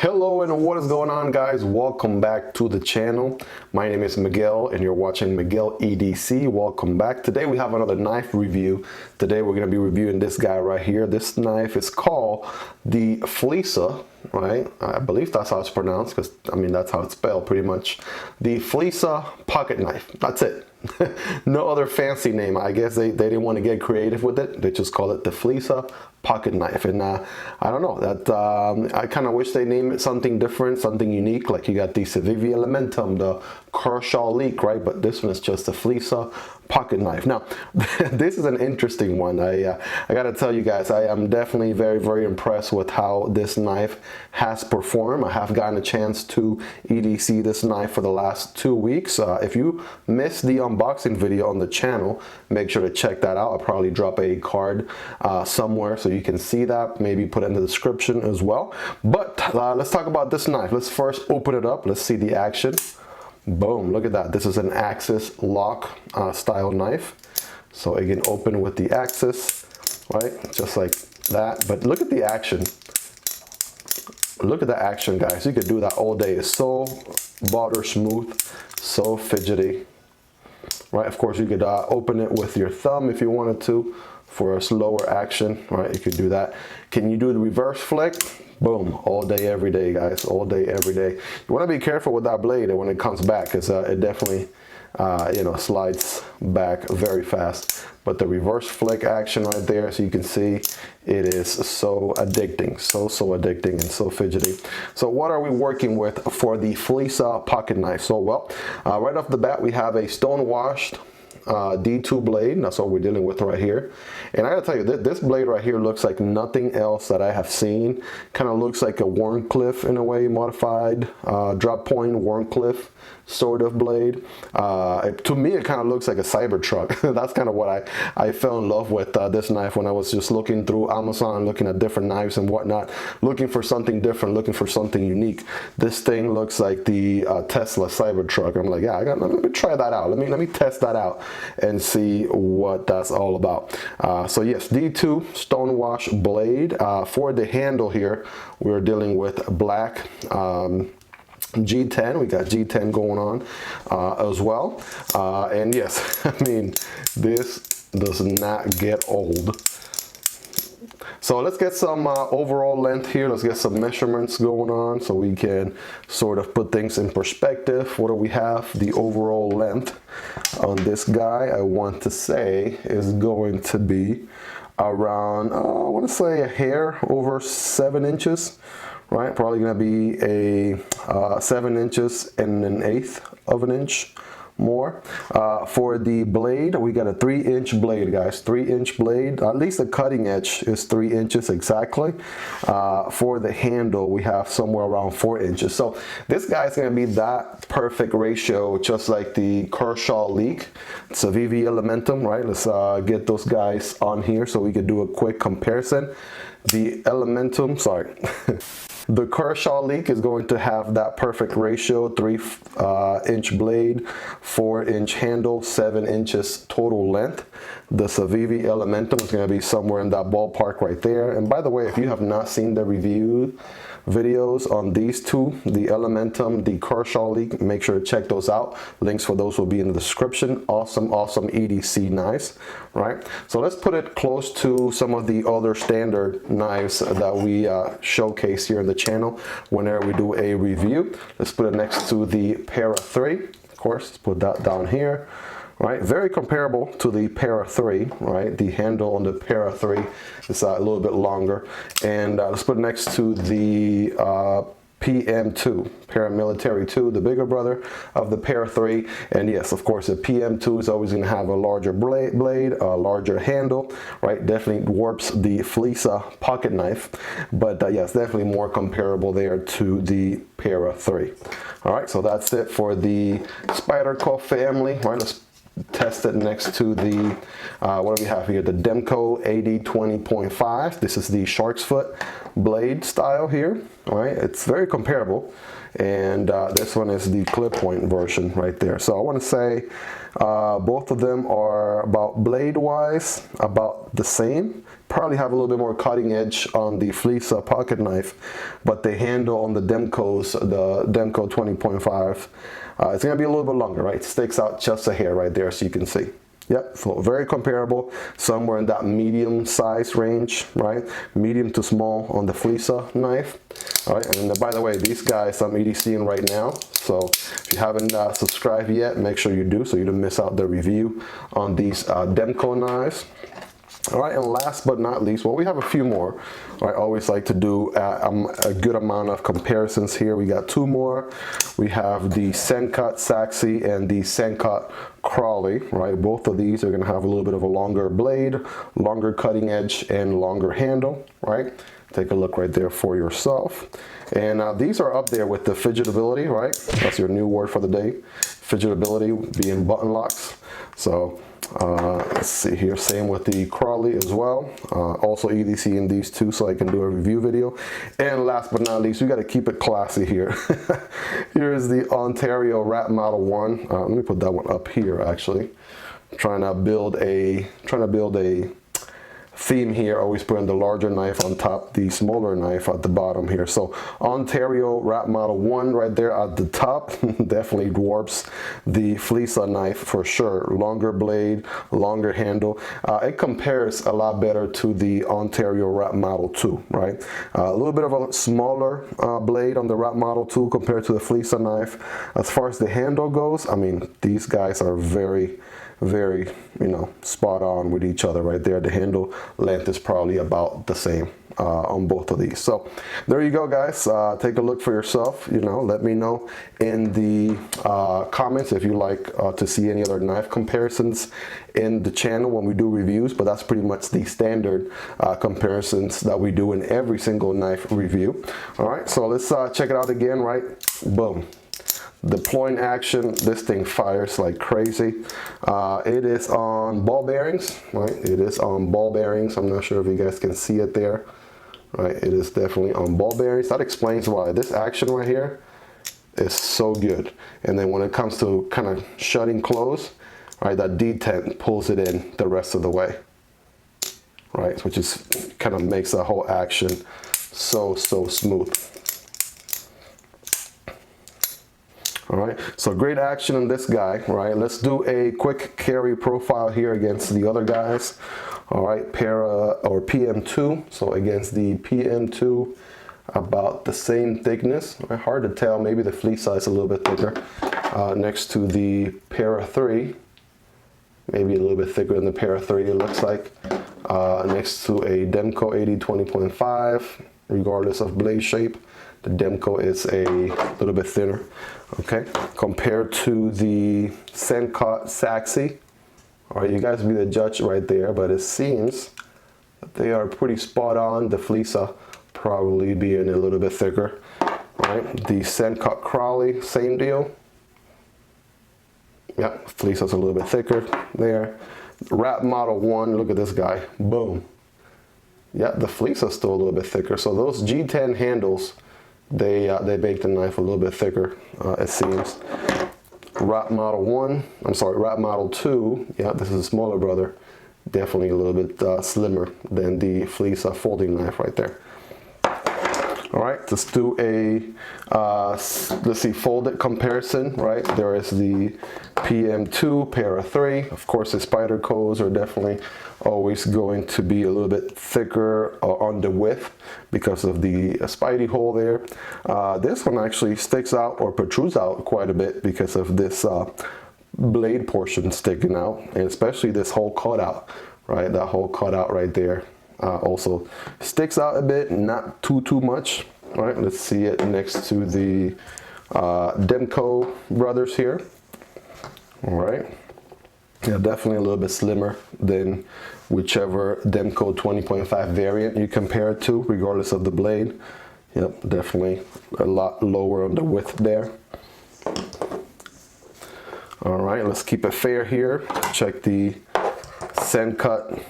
Hello and what is going on, guys? Welcome back to the channel. My name is Miguel and you're watching Miguel EDC. Welcome back. Today we have another knife review. Today we're going to be reviewing this guy right here. This knife is called the Flissa, right? I believe that's how it's pronounced, because I mean that's how it's spelled pretty much. The Flissa pocket knife. That's it. No other fancy name. I guess they didn't want to get creative with it. They just call it the Flissa pocket knife. And I don't know, that I kind of wish they named it something different, something unique. Like you got the Civivi Elementum, the Kershaw Leak, right? But this one is just the Flissa pocket knife. Now this is an interesting one. I gotta tell you guys, I am definitely very impressed with how this knife has performed. I have gotten a chance to EDC this knife for the last 2 weeks. If you missed the unboxing video on the channel, make sure to check that out. I'll probably drop a card somewhere so you can see that, maybe put it in the description as well. But let's talk about this knife. Let's first open it up. Let's see the action. Boom, look at that. This is an axis lock style knife. So it can open with the axis, right? Just like that. But look at the action. Look at the action, guys. You could do that all day. It's so butter smooth, so fidgety, right? Of course, you could open it with your thumb if you wanted to for a slower action, right? You could do that. Can you do the reverse flick? Boom, all day, every day, guys, all day, every day. You want to be careful with that blade when it comes back, because it definitely, you know, slides back very fast. But the reverse flick action right there, so you can see it is so addicting, so addicting and so fidgety. So what are we working with for the Flissa pocket knife? So, well, right off the bat, we have a stone washed D2 blade. That's what we're dealing with right here. And I gotta tell you, this blade right here looks like nothing else that I have seen. Kind of looks like a Warncliffe in a way, modified drop point Warncliffe sort of blade. To me, it kind of looks like a Cybertruck. That's kind of what I fell in love with this knife when I was just looking through Amazon, looking at different knives and whatnot, looking for something different, looking for something unique. This thing looks like the Tesla Cybertruck. I'm like, yeah, let me try that out. Let me test that out and see what that's all about. So yes, D2 stone wash blade. For the handle here, we're dealing with black G10. We got G10 going on as well. And yes, I mean, this does not get old. So let's get some overall length here. Let's get some measurements going on so we can sort of put things in perspective. What do we have? The overall length on this guy, I want to say, is going to be around, I want to say a hair over 7 inches, right? Probably going to be a 7 inches and 1/8 of an inch more. For the blade, we got a 3-inch blade, guys. 3-inch blade. At least the cutting edge is 3 inches exactly. For the handle, we have somewhere around 4 inches. So this guy's gonna be that perfect ratio, just like the Kershaw Leak. It's a Civivi Elementum, right? Let's get those guys on here so we could do a quick comparison. The Elementum, sorry. The Kershaw Leak is going to have that perfect ratio, 3-inch blade, 4-inch handle, 7 inches total length. The Civivi Elementum is going to be somewhere in that ballpark right there. And by the way, if you have not seen the review videos on these two, the Elementum, the Kershaw Leak, make sure to check those out. Links for those will be in the description. Awesome EDC knives, right? So let's put it close to some of the other standard knives that we showcase here in the channel whenever we do a review. Let's put it next to the Para 3, of course. Let's put that down here. Right, very comparable to the Para 3, right? The handle on the Para 3 is a little bit longer. And let's put it next to the PM2, Paramilitary 2, the bigger brother of the Para 3. And yes, of course, the PM2 is always going to have a larger blade, a larger handle, right? Definitely warps the Flissa pocket knife. But yes, definitely more comparable there to the Para 3. All right, so that's it for the Spyderco family, right? Let's test it next to the, what do we have here? The Demco AD 20.5. This is the shark's foot blade style here, all right? It's very comparable. And this one is the clip point version right there. So I want to say both of them are about blade wise, about about the same. Probably have a little bit more cutting edge on the Flissa pocket knife, but the handle on the Demco's, the Demco 20.5, it's gonna be a little bit longer, right? It sticks out just a hair right there, so you can see. Yep, so very comparable, somewhere in that medium size range, right? Medium to small on the Flissa knife. All right, and by the way, these guys I'm EDCing right now, so if you haven't subscribed yet, make sure you do so you don't miss out the review on these Demco knives. All right, and last but not least, well, we have a few more. I always like to do a good amount of comparisons here. We got two more. We have the Sencut Saxi and the Sencut Crawley, right? Both of these are gonna have a little bit of a longer blade, longer cutting edge, and longer handle, right? Take a look right there for yourself. And these are up there with the fidgetability, right? That's your new word for the day. Fidgetability being button locks. So let's see here, same with the Crawley as well. Also EDC in these two so I can do a review video. And last but not least, we got to keep it classy here. Here's the Ontario Rat Model 1. Let me put that one up here actually. Trying to build a theme here, always putting the larger knife on top, the smaller knife at the bottom here. So Ontario Rat Model 1 right there at the top definitely dwarfs the Flissa knife for sure. Longer blade, longer handle. It compares a lot better to the Ontario Rat Model 2, right? A little bit of a smaller blade on the Rat Model 2 compared to the Flissa knife. As far as the handle goes, I mean, these guys are very, you know, spot on with each other right there. The handle length is probably about the same on both of these. So there you go, guys. Take a look for yourself. You know, let me know in the comments if you like to see any other knife comparisons in the channel when we do reviews, but that's pretty much the standard comparisons that we do in every single knife review. All right, so let's check it out again, right? Boom. Deploying action, this thing fires like crazy. It is on ball bearings, right? It is on ball bearings. I'm not sure if you guys can see it there, right? It is definitely on ball bearings. That explains why this action right here is so good. And then when it comes to kind of shutting close, right, that detent pulls it in the rest of the way, right? Which is kind of makes the whole action so smooth. All right, so great action on this guy, right? Let's do a quick carry profile here against the other guys. All right, Para or PM2, so against the PM2, about the same thickness. Right? Hard to tell, maybe the Flissa is a little bit thicker. Next to the Para 3, maybe a little bit thicker than the Para 3 it looks like. Next to a Demco 80 20.5, regardless of blade shape. The Demco is a little bit thinner, okay? Compared to the Sencut Saxi, all right, you guys be the judge right there, but it seems that they are pretty spot on. The Flissa probably being a little bit thicker, right? The Sencut Crawley, same deal. Yeah, Flissa's a little bit thicker there. Rat Model 1, look at this guy, boom. Yeah, the Flissa's still a little bit thicker. So those G10 handles, they make the knife a little bit thicker, it seems. Rat Model 1, I'm sorry, Rat Model 2, yeah, this is a smaller brother, definitely a little bit slimmer than the Flissa folding knife right there. All right, let's do a, let's see, folded comparison, right? There is the PM2, Para 3. Of course, the spider codes are definitely always going to be a little bit thicker on the width because of the spidey hole there. This one actually sticks out or protrudes out quite a bit because of this blade portion sticking out, and especially this whole cutout, right? That whole cutout right there. Also sticks out a bit, not too much. All right, let's see it next to the Demco brothers here. All right, yeah, definitely a little bit slimmer than whichever Demco 20.5 variant you compare it to, regardless of the blade. Yep, definitely a lot lower on the width there. All right, let's keep it fair here. Check the Sencut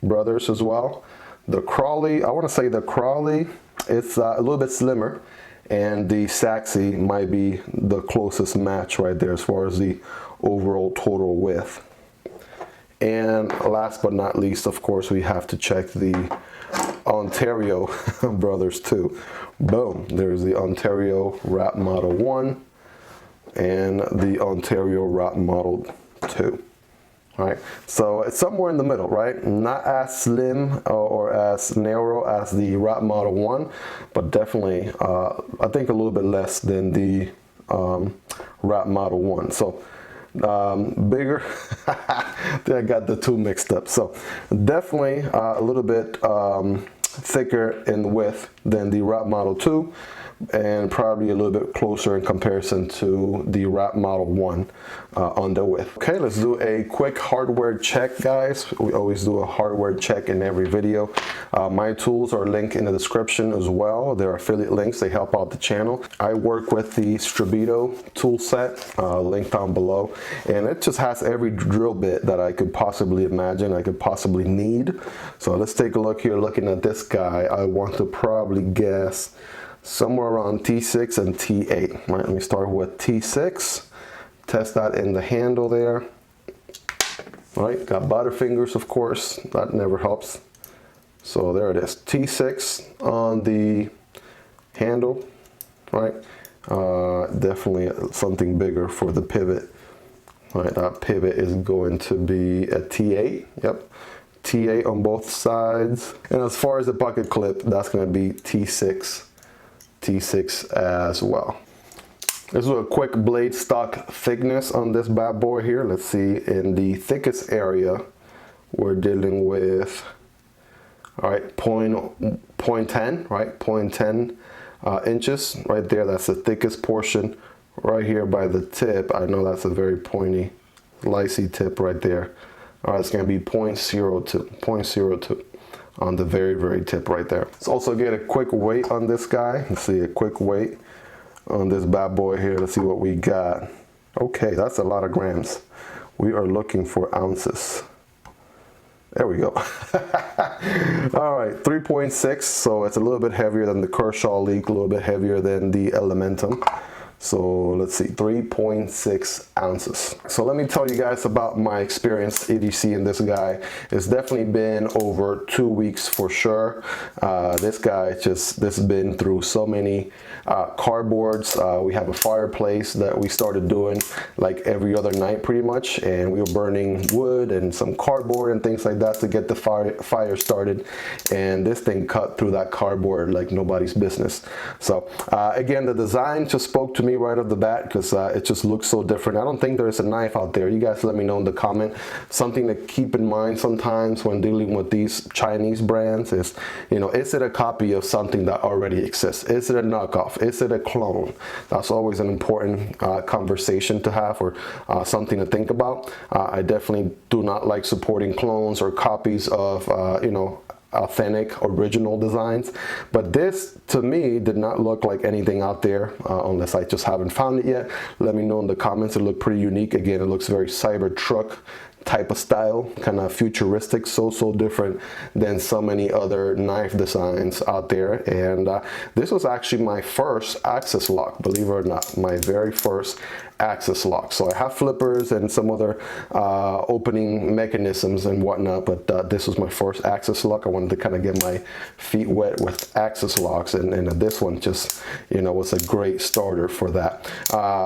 brothers as well. The Crawley, I want to say the Crawley, it's a little bit slimmer, and the Saxi might be the closest match right there as far as the overall total width. And last but not least, of course, we have to check the Ontario brothers too. Boom, there's the Ontario Wrap Model 1 and the Ontario Wrap Model 2. All right, so it's somewhere in the middle, right? Not as slim or as narrow as the Wrap Model 1, but definitely, I think a little bit less than the Wrap Model 1. So bigger. I got the two mixed up. So definitely a little bit thicker in width than the Wrap Model 2, and probably a little bit closer in comparison to the Wrap Model 1 on the width. Okay, let's do a quick hardware check, guys. We always do a hardware check in every video. My tools are linked in the description as well. They're affiliate links. They help out the channel. I work with the Strabito tool set, linked down below, and it just has every drill bit that I could possibly imagine, I could possibly need. So let's take a look here. Looking at this guy, I want to probably guess somewhere around T6 and T8. Right, let me start with T6. Test that in the handle there. All right, got butterfingers, of course. That never helps. So there it is, T6 on the handle. Right, definitely something bigger for the pivot. All right, that pivot is going to be a T8. Yep, T8 on both sides. And as far as the bucket clip, that's going to be T6 as well. This is a quick blade stock thickness on this bad boy here. Let's see, in the thickest area, we're dealing with, all right, 0.10, right, 0.10 inches right there. That's the thickest portion right here by the tip. I know that's a very pointy, licey tip right there. All right, it's gonna be 0.02 on the very, very tip right there. Let's also get a quick weight on this guy. Let's see, a quick weight on this bad boy here. Let's see what we got. Okay, that's a lot of grams. We are looking for ounces. There we go. All right, 3.6, so it's a little bit heavier than the Kershaw Leak, a little bit heavier than the Elementum. So let's see, 3.6 ounces. So let me tell you guys about my experience EDC in this guy. It's definitely been over 2 weeks for sure. This guy this has been through so many cardboards. We have a fireplace that we started doing like every other night pretty much, and we were burning wood and some cardboard and things like that to get the fire started, and this thing cut through that cardboard like nobody's business. So again, the design just spoke to me right off the bat because it just looks so different. I don't think there's a knife out there. You guys let me know in the comment. Something to keep in mind sometimes when dealing with these Chinese brands is, you know, is it a copy of something that already exists? Is it a knockoff? Is it a clone? That's always an important conversation to have, or something to think about. I definitely do not like supporting clones or copies of, you know, authentic original designs, but this to me did not look like anything out there, unless I just haven't found it yet. Let me know in the comments. It looked pretty unique. Again, it looks very Cybertruck type of style, kind of futuristic, so different than so many other knife designs out there. And this was actually my first axis lock, believe it or not, my very first axis lock. So I have flippers and some other opening mechanisms and whatnot, but this was my first axis lock. I wanted to kind of get my feet wet with axis locks, and this one just, you know, was a great starter for that.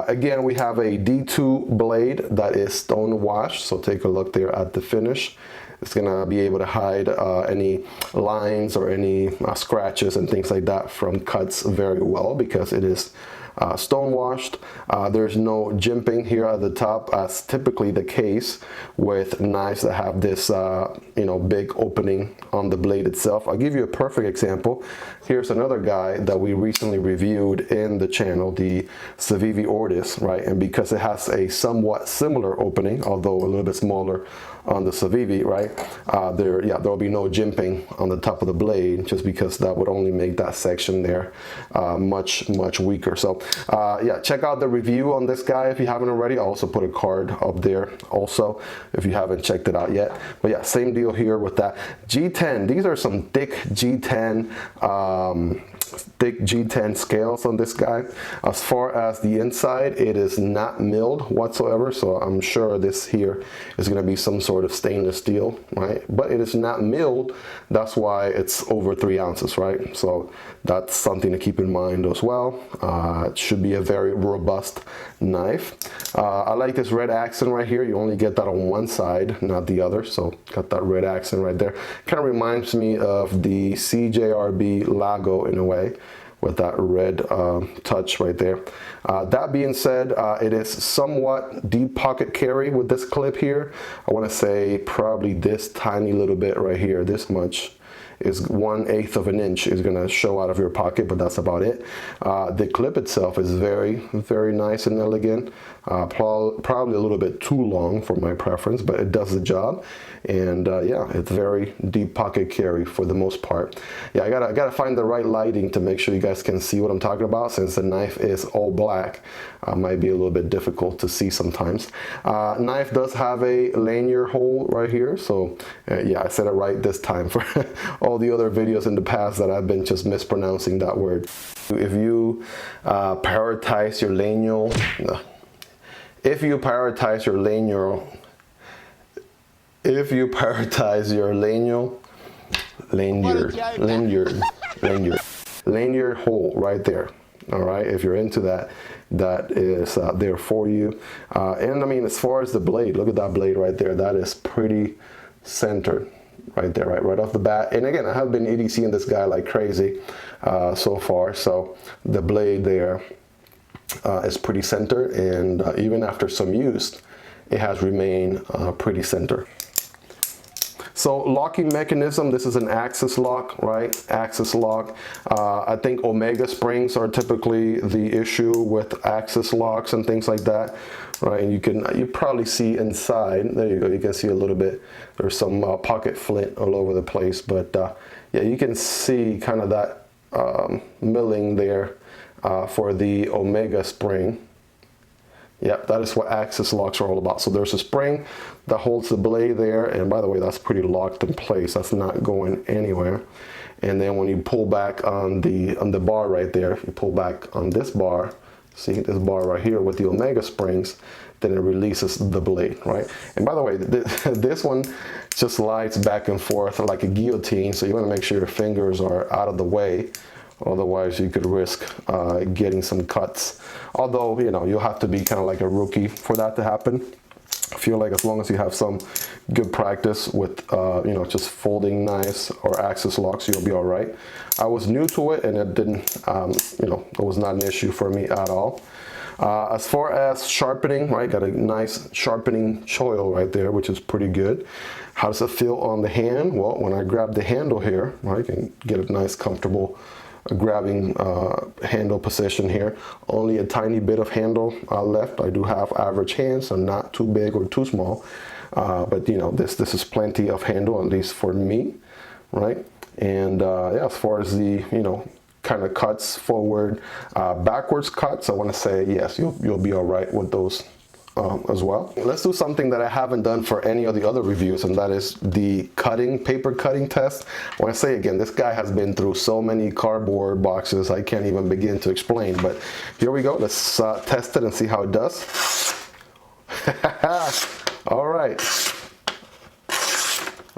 Again, we have a D2 blade that is stone washed, so take a look there at the finish. It's gonna be able to hide any lines or any scratches and things like that from cuts very well because it is stone washed. There's no jimping here at the top, as typically the case with knives that have this you know, big opening on the blade itself. I'll give you a perfect example. Here's another guy that we recently reviewed in the channel, the Civivi Ortis, right? And because it has a somewhat similar opening, although a little bit smaller on the Civivi, right? There'll be no jimping on the top of the blade, just because that would only make that section there much weaker. So yeah, check out the review on this guy if you haven't already. I'll also put a card up there also if you haven't checked it out yet. But yeah, same deal here with that. G10, these are some thick G10 scales on this guy. As far as the inside, it is not milled whatsoever, so I'm sure this here is going to be some sort of stainless steel, right? But it is not milled. That's why it's over 3 ounces, right? So that's something to keep in mind as well. It should be a very robust knife. I like this red accent right here. You only get that on one side, not the other. So got that red accent right there. Kind of reminds me of the CJRB Lago in a way, with that red touch right there. That being said, it is somewhat deep pocket carry with this clip here. I want to say probably this tiny little bit right here, this much is 1/8 of an inch is going to show out of your pocket, but that's about it. The clip itself is very, very nice and elegant. Probably a little bit too long for my preference, but it does the job. And yeah, it's very deep pocket carry for the most part. Yeah, I gotta find the right lighting to make sure you guys can see what I'm talking about. Since the knife is all black, might be a little bit difficult to see sometimes. Knife does have a lanyard hole right here, so yeah, I said it right this time. For all the other videos in the past that I've been just mispronouncing that word. If you prioritize your lanyard, if you prioritize your lanyard hole right there. All right, if you're into that, that is there for you. And I mean, as far as the blade, look at that blade right there. That is pretty centered right there, right off the bat. And again, I have been EDCing this guy like crazy so far. So the blade there is pretty centered, and even after some use, it has remained pretty centered. So locking mechanism, this is an axis lock, right? Axis lock. I think Omega springs are typically the issue with axis locks and things like that, right? And you probably see inside, there you go, you can see a little bit, there's some pocket flint all over the place, but yeah, you can see kind of that milling there for the Omega spring. Yeah, that is what axis locks are all about. So there's a spring that holds the blade there, and by the way, that's pretty locked in place. That's not going anywhere. And then when you pull back on the bar right there, if you pull back on this bar, see this bar right here with the Omega springs, then it releases the blade, right? And by the way, this one just slides back and forth like a guillotine, so you want to make sure your fingers are out of the way. Otherwise, you could risk getting some cuts. Although, you know, you'll have to be kind of like a rookie for that to happen. I feel like as long as you have some good practice with, you know, just folding knives or axis locks, you'll be all right. I was new to it, and it didn't, you know, it was not an issue for me at all. As far as sharpening, right, got a nice sharpening choil right there, which is pretty good. How does it feel on the hand? Well, when I grab the handle here, right, I can get a nice comfortable grabbing handle position here. Only a tiny bit of handle left. I do have average hands, so not too big or too small, but you know, this is plenty of handle, at least for me, right? And yeah, as far as the, you know, kind of cuts forward, backwards cuts, I want to say yes, you'll be all right with those as well. Let's do something that I haven't done for any of the other reviews, and that is the paper cutting test. When I say again, this guy has been through so many cardboard boxes, I can't even begin to explain, but here we go. Let's test it and see how it does. All right.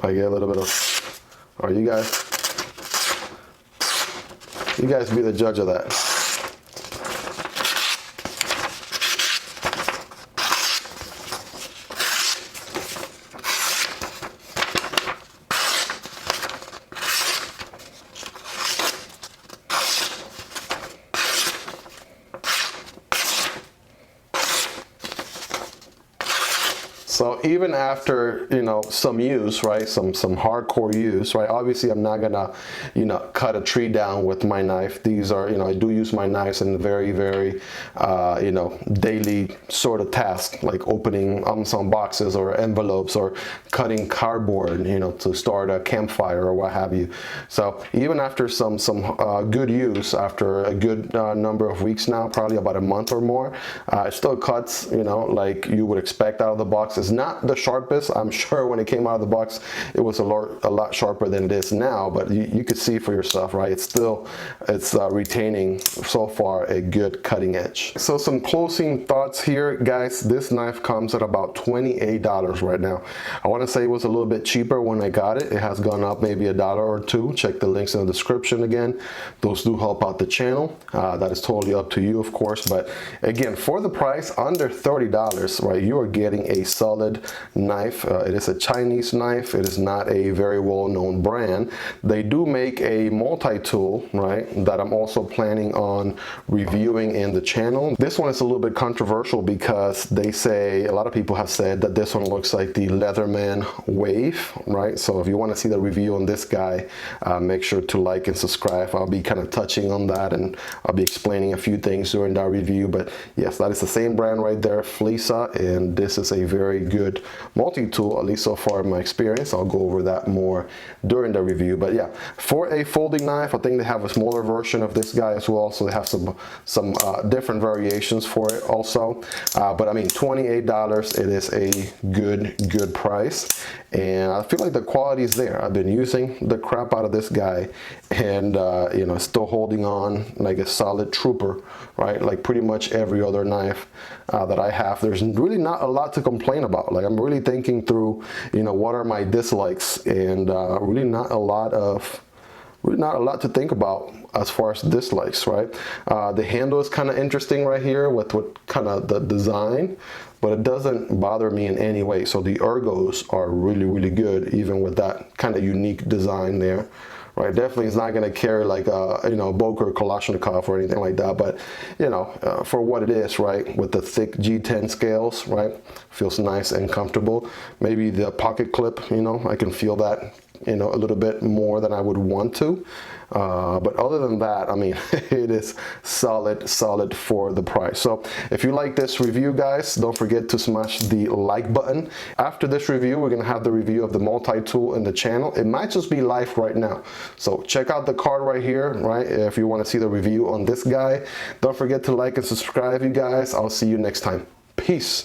I get a little bit of, all right, you guys be the judge of that. So even after, you know, some use, right, some hardcore use, right, obviously I'm not gonna, you know, cut a tree down with my knife. These are, you know, I do use my knives in very, very, you know, daily sort of task, like opening some boxes or envelopes or cutting cardboard, you know, to start a campfire or what have you. So even after some good use, after a good number of weeks now, probably about a month or more, it still cuts, you know, like you would expect out of the box. It's not the sharpest. I'm sure when it came out of the box, it was a lot sharper than it is now, but you could see for yourself, right? It's retaining so far a good cutting edge. So some closing thoughts here, guys. This knife comes at about $28 right now. I want to say it was a little bit cheaper when I got it. It has gone up maybe $1 or $2. Check the links in the description again. Those do help out the channel. That is totally up to you, of course, but again, for the price under $30, right, you are getting a solid knife. It is a Chinese knife. It is not a very well-known brand. They do make a multi-tool, right, that I'm also planning on reviewing in the channel. This one is a little bit controversial because they say, a lot of people have said that this one looks like the Leatherman Wave, right? So if you want to see the review on this guy, make sure to like and subscribe. I'll be kind of touching on that, and I'll be explaining a few things during that review. But yes, that is the same brand right there, Flissa, and this is a very good multi-tool, at least so far in my experience. I'll go over that more during the review. But yeah, for a folding knife, I think they have a smaller version of this guy as well, so they have some different variations for it also. But I mean, $28, it is a good price, and I feel like the quality is there. I've been using the crap out of this guy, and you know, still holding on like a solid trooper, right? Like pretty much every other knife that I have. There's really not a lot to complain about. Like, I'm really thinking through, you know, what are my dislikes, and really not a lot to think about as far as dislikes, right? The handle is kind of interesting right here with what kind of the design, but it doesn't bother me in any way. So the ergos are really good, even with that kind of unique design there. Right, definitely it's not going to carry like a, you know, Boker Kalashnikov or anything like that, but you know, for what it is, right, with the thick G10 scales, right, feels nice and comfortable. Maybe the pocket clip, you know, I can feel that, you know, a little bit more than I would want to, but other than that, I mean, it is solid for the price. So if you like this review, guys, don't forget to smash the like button. After this review, we're gonna have the review of the multi-tool in the channel. It might just be live right now, so check out the card right here, right, if you want to see the review on this guy. Don't forget to like and subscribe, you guys. I'll see you next time. Peace.